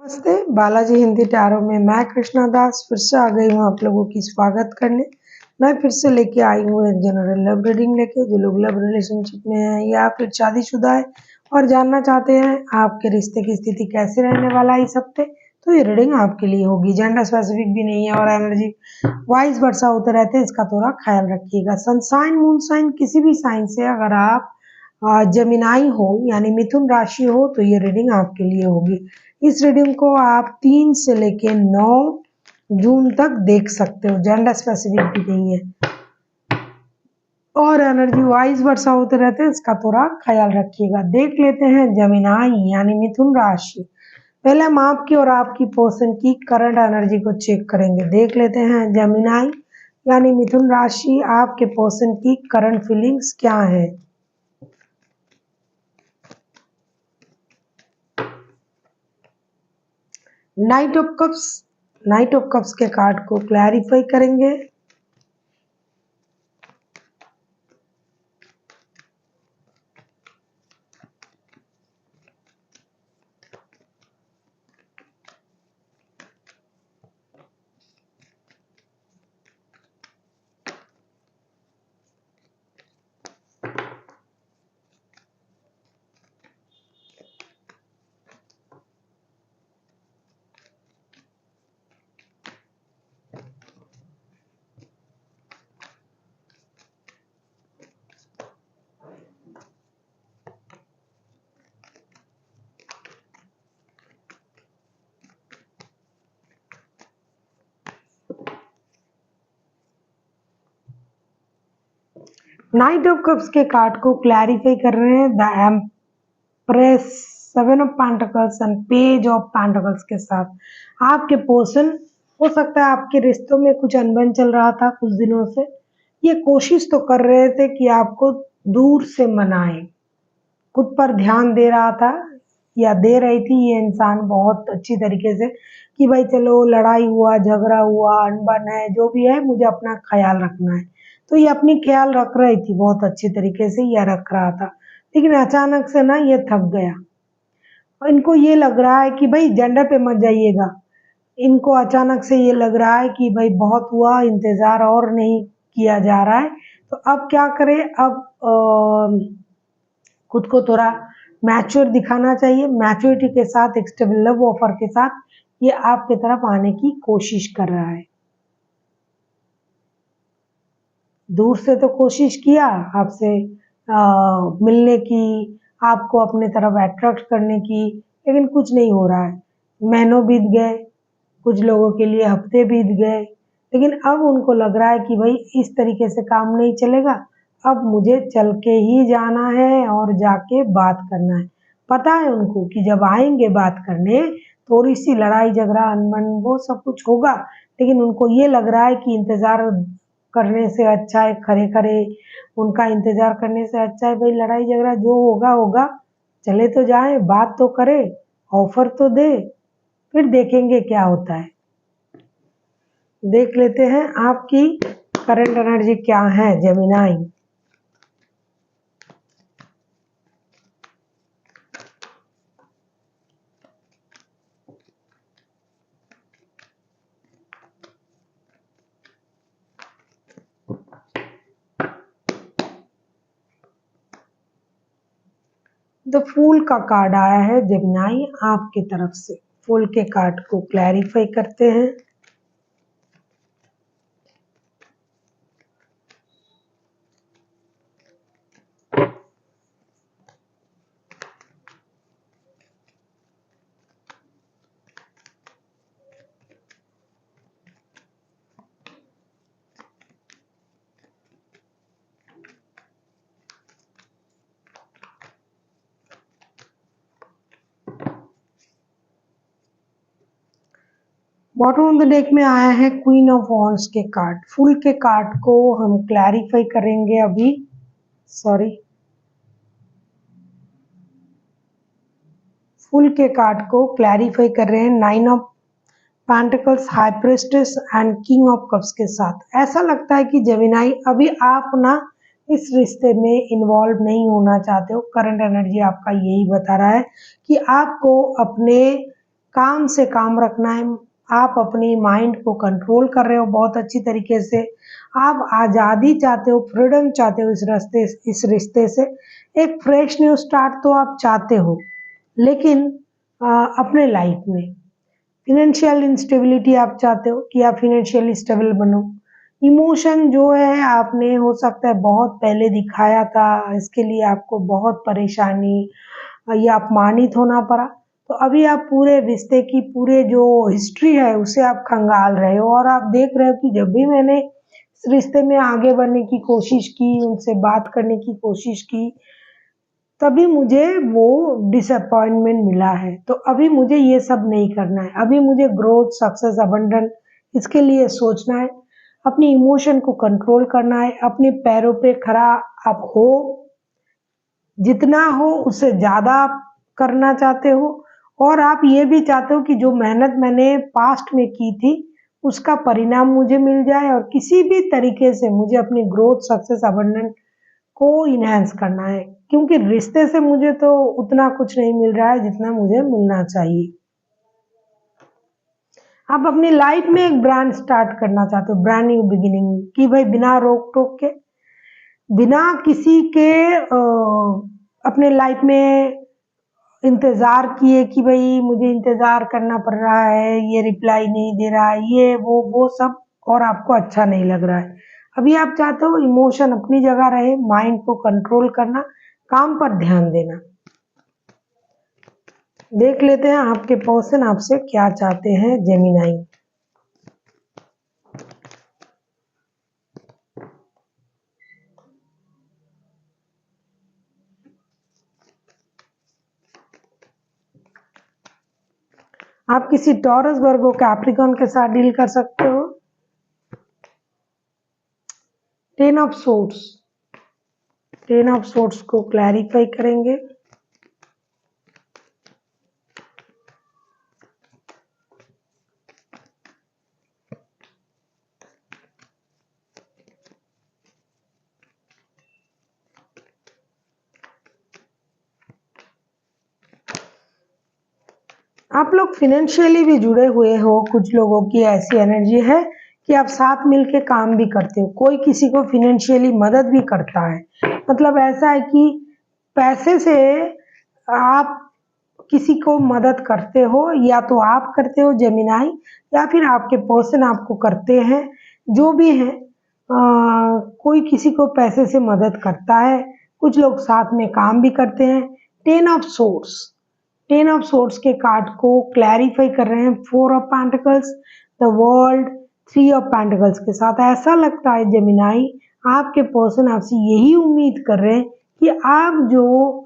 नमस्ते, बालाजी हिंदी टैरो में मैं कृष्णा दास फिर से आ गई हूँ आप लोगों की स्वागत करने। मैं फिर से लेके आई हूँ एक जनरल लव रीडिंग लेके। जो लोग लव रिलेशनशिप में हैं या फिर शादीशुदा है और जानना चाहते हैं आपके रिश्ते की स्थिति कैसे रहने वाला है इस हफ्ते, तो ये रीडिंग आपके लिए होगी। जेंडर स्पेसिफिक भी नहीं है और एनर्जी वाइस वर्षा होते रहते हैं, इसका थोड़ा ख्याल रखिएगा। सनसाइन मून साइन किसी भी साइन से अगर आप जेमिनाई हो यानी मिथुन राशि हो तो ये रीडिंग आपके लिए होगी। इस रीडिंग को आप 3 से लेके 9 जून तक देख सकते हो। जेंडर स्पेसिफिक भी नहीं है और एनर्जी वाइज वर्षा होते रहते हैं, इसका थोड़ा ख्याल रखिएगा। देख लेते हैं जेमिनाई यानी मिथुन राशि। पहले हम आपकी और आपकी पर्सन की करंट एनर्जी को चेक करेंगे। देख लेते हैं जेमिनाई यानी मिथुन राशि, आपके पर्सन की करंट फीलिंग्स क्या है। नाइट ऑफ कप्स के कार्ड को क्लैरिफाई करेंगे। नाइट ऑफ कप्स के कार्ड को क्लैरिफाई कर रहे हैं the empress, 7 of pentacles and page of pentacles के साथ। आपके पर्सन हो सकता है आपके रिश्तों में कुछ अनबन चल रहा था कुछ दिनों से। ये कोशिश तो कर रहे थे कि आपको दूर से मनाए, खुद पर ध्यान दे रहा था या दे रही थी ये इंसान बहुत अच्छी तरीके से कि भाई चलो लड़ाई हुआ झगड़ा हुआ अनबन है जो भी है मुझे अपना ख्याल रखना है, तो ये अपनी ख्याल रख रही थी बहुत अच्छी तरीके से यह रख रहा था। लेकिन अचानक से ना ये थक गया और इनको ये लग रहा है कि भाई जेंडर पे मत जाइएगा। इनको अचानक से ये लग रहा है कि भाई बहुत हुआ, इंतजार और नहीं किया जा रहा है, तो अब क्या करें। अब खुद को थोड़ा मैच्योर दिखाना चाहिए। मैच्योरिटी के साथ एक स्टेबल लव ऑफर के साथ ये आपके तरफ आने की कोशिश कर रहा है। दूर से तो कोशिश किया आपसे मिलने की, आपको अपने तरफ अट्रैक्ट करने की, लेकिन कुछ नहीं हो रहा है। महीनों बीत गए, कुछ लोगों के लिए हफ्ते बीत गए, लेकिन अब उनको लग रहा है कि भाई इस तरीके से काम नहीं चलेगा, अब मुझे चल के ही जाना है और जाके बात करना है। पता है उनको कि जब आएंगे बात करने थोड़ी सी लड़ाई झगड़ा अनबन वो सब कुछ होगा, लेकिन उनको ये लग रहा है कि इंतजार करने से अच्छा है, खरे खरे उनका इंतजार करने से अच्छा है भाई लड़ाई झगड़ा जो होगा होगा, चले तो जाए, बात तो करे, ऑफर तो दे, फिर देखेंगे क्या होता है। देख लेते हैं आपकी करंट एनर्जी क्या है जेमिनाई। द फूल का कार्ड आया है जेमिनाई आपकी तरफ से। फूल के कार्ड को क्लैरिफाई करते हैं। बॉटम ऑफ द डेक में आया है क्वीन ऑफ वॉन्ड्स के कार्ड। फूल के कार्ड को हम क्लैरिफाई करेंगे अभी। फूल के कार्ड को क्लैरिफाई कर रहे हैं 9 of pentacles, high priestess and king of cups के साथ। ऐसा लगता है कि जेमिनाई अभी आप ना इस रिश्ते में इन्वॉल्व नहीं होना चाहते हो। करंट एनर्जी आपका यही बता रहा है कि आपको अपने काम से काम रखना है। आप अपनी माइंड को कंट्रोल कर रहे हो बहुत अच्छी तरीके से। आप आज़ादी चाहते हो, फ्रीडम चाहते हो इस रिश्ते से। एक फ्रेश न्यू स्टार्ट तो आप चाहते हो, लेकिन अपने लाइफ में फिनेंशियल इंस्टेबिलिटी आप चाहते हो कि आप फिनेंशियली स्टेबल बनो। इमोशन जो है आपने हो सकता है बहुत पहले दिखाया था, इसके लिए आपको बहुत परेशानी या अपमानित होना पड़ा। तो अभी आप पूरे रिश्ते की पूरे जो हिस्ट्री है उसे आप खंगाल रहे हो, और आप देख रहे हो कि जब भी मैंने इस रिश्ते में आगे बढ़ने की कोशिश की, उनसे बात करने की कोशिश की, तभी मुझे वो डिसअपॉइंटमेंट मिला है। तो अभी मुझे ये सब नहीं करना है। अभी मुझे ग्रोथ, सक्सेस, अबंडेंस इसके लिए सोचना है, अपनी इमोशन को कंट्रोल करना है, अपने पैरों पे खड़ा आप हो, जितना हो उससे ज़्यादा आप करना चाहते हो। और आप ये भी चाहते हो कि जो मेहनत मैंने पास्ट में की थी उसका परिणाम मुझे मिल जाए, और किसी भी तरीके से मुझे अपनी ग्रोथ, सक्सेस, अबंडेंस को इनहेंस करना है, क्योंकि रिश्ते से मुझे तो उतना कुछ नहीं मिल रहा है जितना मुझे मिलना चाहिए। आप अपनी लाइफ में एक ब्रांड स्टार्ट करना चाहते हो, ब्रांड न्यू बिगिनिंग, कि भाई बिना रोक टोक के, बिना किसी के अपने लाइफ में इंतज़ार किए कि भाई मुझे इंतज़ार करना पड़ रहा है, ये रिप्लाई नहीं दे रहा है, ये वो सब, और आपको अच्छा नहीं लग रहा है। अभी आप चाहते हो इमोशन अपनी जगह रहे, माइंड को कंट्रोल करना, काम पर ध्यान देना। देख लेते हैं आपके पर्सन आपसे क्या चाहते हैं, जेमिनाई। आप किसी टॉरस, वर्गो, कैप्रिकॉर्न के साथ डील कर सकते हो। 10 ऑफ सोर्ड्स, 10 ऑफ सोर्ड्स को क्लैरिफाई करेंगे। आप लोग फिनेंशियली भी जुड़े हुए हो, कुछ लोगों की ऐसी एनर्जी है कि आप साथ मिलके काम भी करते हो, कोई किसी को फिनेंशियली मदद भी करता है। मतलब ऐसा है कि पैसे से आप किसी को मदद करते हो, या तो आप करते हो जेमिनाई, या फिर आपके पर्सन आपको करते हैं, जो भी है। कोई किसी को पैसे से मदद करता है, कुछ लोग साथ में काम भी करते हैं। 10 ऑफ सोर्स, 10 ऑफ सोर्स के कार्ड को क्लैरिफाई कर रहे हैं 4 of pentacles, the world, 3 of pentacles के साथ। ऐसा लगता है जेमिनाई आपके पर्सन आपसे यही उम्मीद कर रहे हैं कि आप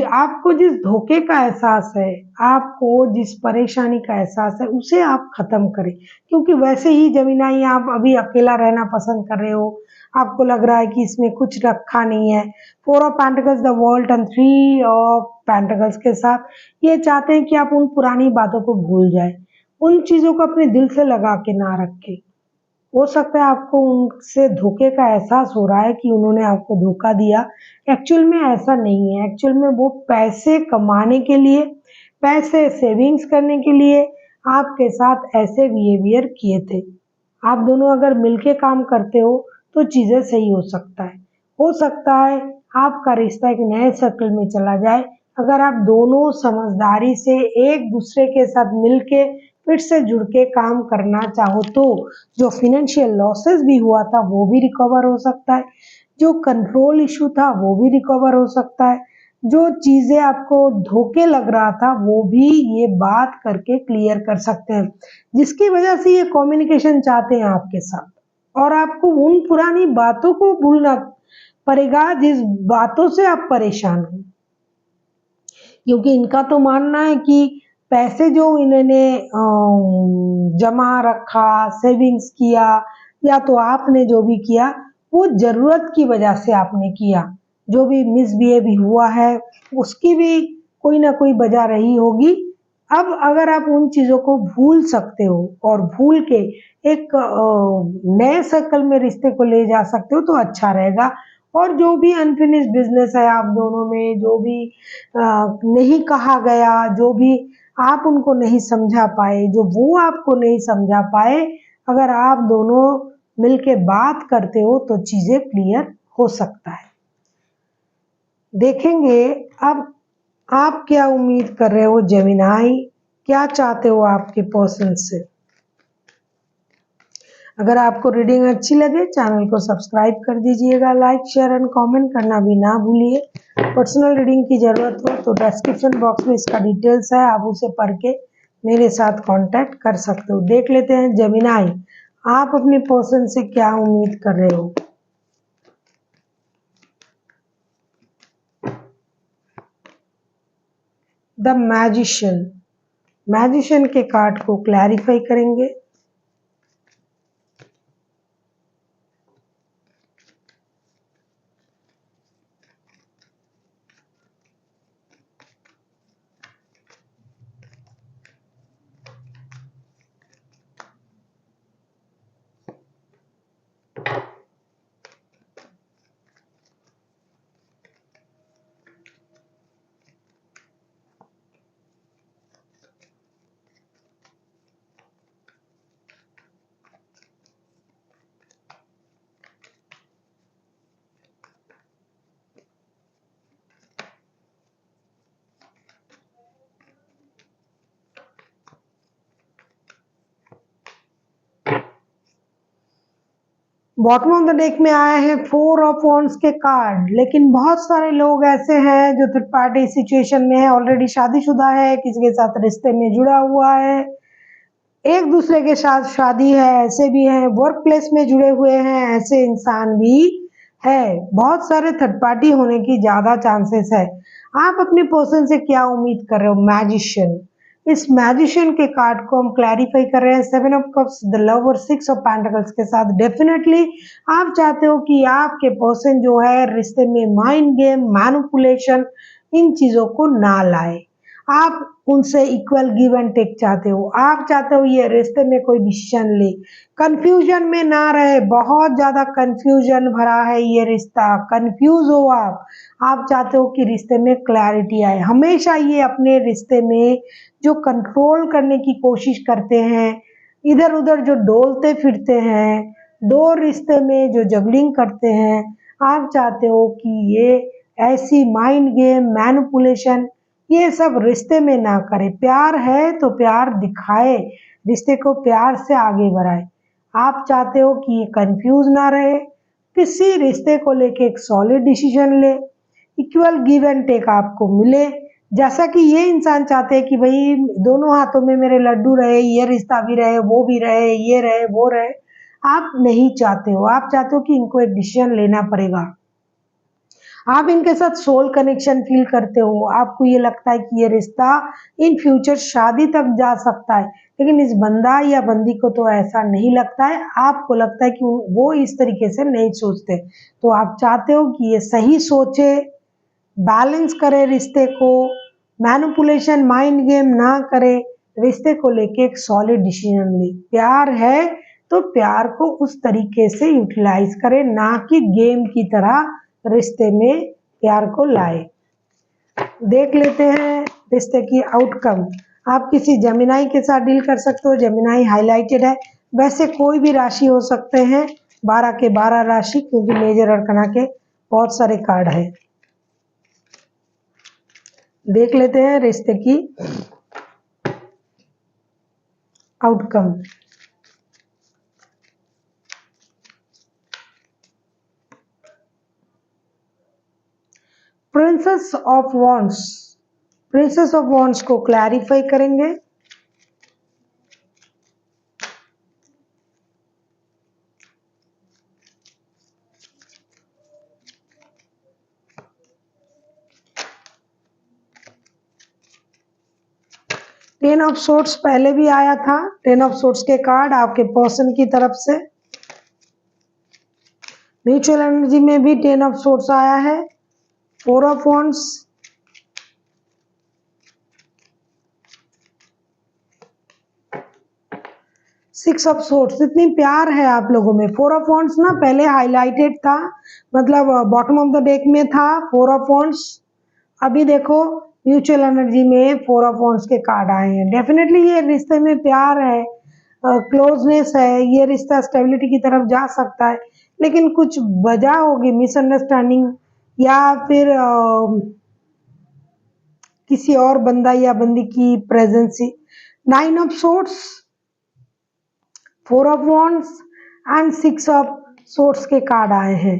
आपको जिस धोखे का एहसास है, आपको जिस परेशानी का एहसास है, उसे आप खत्म करें। क्योंकि वैसे ही जेमिनाई आप अभी अकेला रहना पसंद कर रहे हो, आपको लग रहा है कि इसमें कुछ रखा नहीं है। 4 of pentacles, the world and 3 of pentacles के साथ ये चाहते हैं कि आप उन पुरानी बातों को भूल जाए, उन चीज़ों को अपने दिल से लगा के ना रखें। हो सकता है आपको उनसे धोखे का एहसास हो रहा है कि उन्होंने आपको धोखा दिया। एक्चुअल में ऐसा नहीं है। एक्चुअल में वो पैसे कमाने के लिए, पैसे सेविंग्स करने के लिए आपके साथ ऐसे बिहेवियर किए थे। आप दोनों अगर मिलके काम करते हो तो चीज़ें सही हो सकता है। हो सकता है आपका रिश्ता एक नए सर्कल में चला जाए, अगर आप दोनों समझदारी से एक दूसरे के साथ मिलके फिर से जुड़ के काम करना चाहो तो। जो फिनेंशियल लॉसेस भी हुआ था वो भी रिकवर हो सकता है, जो कंट्रोल इशू था वो भी रिकवर हो सकता है, जो चीज़ें आपको धोखे लग रहा था वो भी ये बात करके क्लियर कर सकते हैं, जिसकी वजह से ये कम्युनिकेशन चाहते हैं आपके साथ। और आपको उन पुरानी बातों को भूलना पड़ेगा जिस बातों से आप परेशान हो, क्योंकि इनका तो मानना है कि पैसे जो इन्होंने जमा रखा, सेविंग्स किया, या तो आपने जो भी किया वो ज़रूरत की वजह से आपने किया। जो भी मिसबिहेव हुआ है उसकी भी कोई ना कोई वजह रही होगी। अब अगर आप उन चीज़ों को भूल सकते हो और भूल के एक नए सर्कल में रिश्ते को ले जा सकते हो तो अच्छा रहेगा। और जो भी अनफिनिश्ड बिजनेस है आप दोनों में, जो भी नहीं कहा गया, जो भी आप उनको नहीं समझा पाए, जो वो आपको नहीं समझा पाए, अगर आप दोनों मिलके बात करते हो तो चीज़ें क्लियर हो सकता है। देखेंगे अब आप क्या उम्मीद कर रहे हो जेमिनाई, क्या चाहते हो आपके पर्सन से। अगर आपको रीडिंग अच्छी लगे चैनल को सब्सक्राइब कर दीजिएगा, लाइक शेयर एंड कमेंट करना भी ना भूलिए। पर्सनल रीडिंग की ज़रूरत हो तो डिस्क्रिप्शन बॉक्स में इसका डिटेल्स है, आप उसे पढ़ के मेरे साथ कांटेक्ट कर सकते हो। देख लेते हैं जेमिनाई, आप अपने पर्सन से क्या उम्मीद कर रहे हो। द मैजिशियन, मैजिशियन के कार्ड को क्लैरिफाई करेंगे। बॉटम ऑफ द डेक में आए हैं 4 ऑफ वॉन्ड्स के कार्ड, लेकिन बहुत सारे लोग ऐसे हैं जो थर्ड पार्टी सिचुएशन में है, ऑलरेडी शादीशुदा है, किसी के साथ रिश्ते में जुड़ा हुआ है, एक दूसरे के साथ शादी है, ऐसे भी हैं, वर्क प्लेस में जुड़े हुए हैं, ऐसे इंसान भी है। बहुत सारे थर्ड पार्टी होने की ज़्यादा चांसेस है। आप अपने पर्सन से क्या उम्मीद कर रहे हो। मैजिशियन, इस मैजिशियन के कार्ड को हम क्लैरिफाई कर रहे हैं 7 of cups, the lover, 6 of pentacles के साथ। डेफिनेटली आप चाहते हो कि आपके पर्सन जो है रिश्ते में माइंड गेम, मैनिपुलेशन, इन चीज़ों को ना लाए। आप उनसे इक्वल गिव एंड टेक चाहते हो। आप चाहते हो ये रिश्ते में कोई डिसीजन ले, कंफ्यूजन में ना रहे। बहुत ज़्यादा कंफ्यूजन भरा है ये रिश्ता, कंफ्यूज हो आप चाहते हो कि रिश्ते में क्लैरिटी आए। हमेशा ये अपने रिश्ते में जो कंट्रोल करने की कोशिश करते हैं, इधर उधर जो डोलते फिरते हैं, दो रिश्ते में जो जगलिंग करते हैं, आप चाहते हो कि ये ऐसी माइंड गेम, मैनिपुलेशन, ये सब रिश्ते में ना करे। प्यार है तो प्यार दिखाए, रिश्ते को प्यार से आगे बढ़ाए। आप चाहते हो कि ये कंफ्यूज ना रहे, किसी रिश्ते को लेके एक सॉलिड डिसीजन ले, इक्वल गिव एंड टेक आपको मिले। जैसा कि ये इंसान चाहते हैं कि भाई दोनों हाथों में मेरे लड्डू रहे, ये रिश्ता भी रहे, वो भी रहे, ये रहे, वो रहे। आप नहीं चाहते हो, आप चाहते हो कि इनको एक डिसीजन लेना पड़ेगा। आप इनके साथ सोल कनेक्शन फील करते हो, आपको ये लगता है कि ये रिश्ता इन फ्यूचर शादी तक जा सकता है, लेकिन इस बंदा या बंदी को तो ऐसा नहीं लगता है। आपको लगता है कि वो इस तरीके से नहीं सोचते, तो आप चाहते हो कि ये सही सोचे, बैलेंस करे रिश्ते को, मैनिपुलेशन, माइंड गेम ना करे, रिश्ते को लेके एक सॉलिड डिसीजन ले। प्यार है तो प्यार को उस तरीके से यूटिलाइज करे, ना कि गेम की तरह रिश्ते में प्यार को लाए। देख लेते हैं रिश्ते की आउटकम। आप किसी जेमिनाई के साथ डील कर सकते हो, जेमिनाई हाईलाइटेड है, वैसे कोई भी राशि हो सकते हैं, 12 के 12 राशि, क्योंकि मेजर अरकना के बहुत सारे कार्ड है। देख लेते हैं रिश्ते की outcome. Princess of wands, princess of wands को क्लैरिफाई करेंगे। टेन ऑफ सोर्ड्स पहले भी आया था, टेन ऑफ सोर्ड्स के कार्ड आपके पर्सन की तरफ से। म्यूचुअल एनर्जी में भी टेन ऑफ सोर्ड्स आया है, 4 ऑफ वॉन्ड्स, 6 ऑफ सोर्ड्स। इतनी प्यार है आप लोगों में। 4 ऑफ वॉन्ड्स ना पहले हाईलाइटेड था, मतलब बॉटम ऑफ द डेक में था 4 ऑफ वॉन्ड्स। अभी देखो म्यूचुअल एनर्जी में 4 ऑफ वॉन्ड्स के कार्ड आए हैं। डेफिनेटली ये रिश्ते में प्यार है, क्लोजनेस है, ये रिश्ता स्टेबिलिटी की तरफ जा सकता है, लेकिन कुछ वजह होगी मिसअंडरस्टैंडिंग या फिर किसी और बंदा या बंदी की presence. 9 of swords, 4 of wands and 6 of swords के कार्ड आए हैं।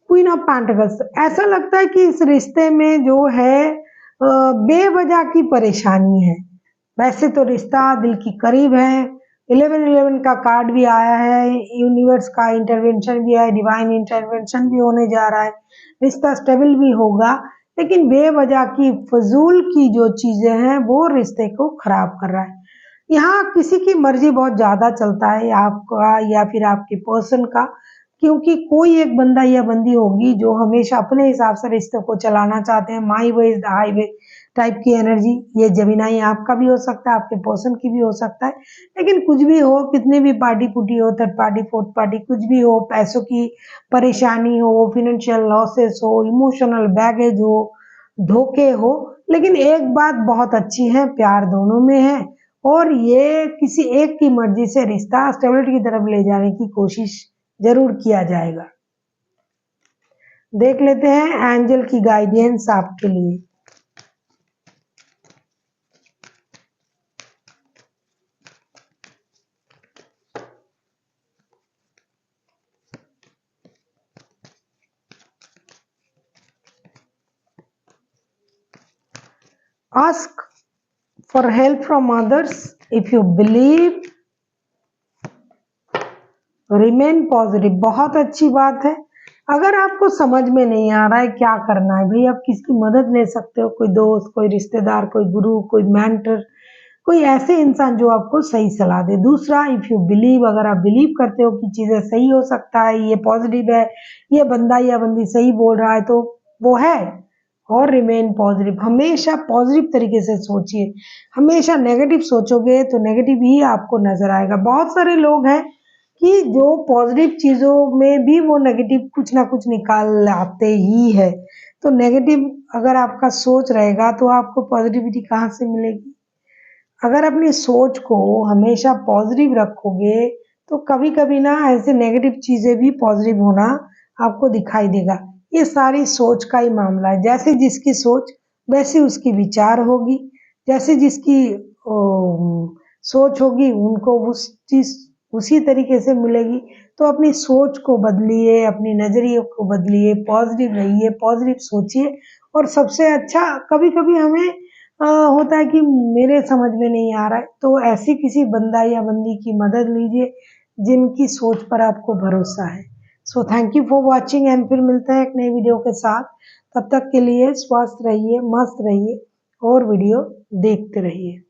क्वीन ऑफ पेंटिकल्स, ऐसा लगता है कि इस रिश्ते में जो है बेवजह की परेशानी है। वैसे तो रिश्ता दिल की करीब है। 1111 का कार्ड भी आया है, यूनिवर्स का इंटरवेंशन भी है, डिवाइन इंटरवेंशन भी होने जा रहा है, रिश्ता स्टेबल भी होगा, लेकिन बेवजह की फजूल की जो चीजें हैं वो रिश्ते को खराब कर रहा है। यहाँ किसी की मर्जी बहुत ज्यादा चलता है, आपका या फिर आपके पर्सन का, क्योंकि कोई एक बंदा या बंदी होगी जो हमेशा अपने हिसाब से रिश्ते को चलाना चाहते हैं। My way is the highway type की एनर्जी, ये जमीनाई आपका भी हो सकता है, आपके पर्सन की भी हो सकता है। लेकिन कुछ भी हो, कितनी भी पार्टी पुटी हो, थर्ड पार्टी फोर्थ पार्टी कुछ भी हो, पैसों की परेशानी हो, फाइनेंशियल लॉसेस हो, इमोशनल बैगेज हो, धोखे हो, लेकिन एक बात बहुत अच्छी है, प्यार दोनों में है और ये किसी एक की मर्जी से रिश्ता स्टेबिलिटी की तरफ ले जाने की कोशिश जरूर किया जाएगा। देख लेते हैं एंजल की गाइडेंस आपके लिए। Ask for help from others if you believe, remain positive। बहुत अच्छी बात है। अगर आपको समझ में नहीं आ रहा है क्या करना है, भाई आप किसकी मदद ले सकते हो, कोई दोस्त, कोई रिश्तेदार, कोई गुरु, कोई मेंटर, कोई ऐसे इंसान जो आपको सही सलाह दे। दूसरा, इफ यू बिलीव, अगर आप बिलीव करते हो कि चीजें सही हो सकता है, ये पॉजिटिव है, ये बंदा या बंदी सही बोल रहा है, तो वो है। और रिमेन पॉजिटिव, हमेशा पॉजिटिव तरीके से सोचिए। हमेशा नेगेटिव सोचोगे तो नेगेटिव ही आपको नजर आएगा। बहुत सारे लोग हैं कि जो पॉजिटिव चीजों में भी वो नेगेटिव कुछ ना कुछ निकाल आते ही है। तो नेगेटिव अगर आपका सोच रहेगा तो आपको पॉजिटिविटी कहाँ से मिलेगी। अगर अपनी सोच को हमेशा पॉजिटिव रखोगे तो कभी कभी ना ऐसे नेगेटिव चीजें भी पॉजिटिव होना आपको दिखाई देगा। ये सारी सोच का ही मामला है। जैसे जिसकी सोच वैसी उसकी विचार होगी, जैसे जिसकी सोच होगी उनको उस चीज उसी तरीके से मिलेगी। तो अपनी सोच को बदलिए, अपनी नजरिए को बदलिए, पॉजिटिव रहिए, पॉजिटिव सोचिए। और सबसे अच्छा, कभी कभी हमें होता है कि मेरे समझ में नहीं आ रहा है, तो ऐसी किसी बंदा या बंदी की मदद लीजिए जिनकी सोच पर आपको भरोसा है। So thank you for watching and फिर मिलते हैं एक नई वीडियो के साथ। तब तक के लिए स्वस्थ रहिए, मस्त रहिए और वीडियो देखते रहिए।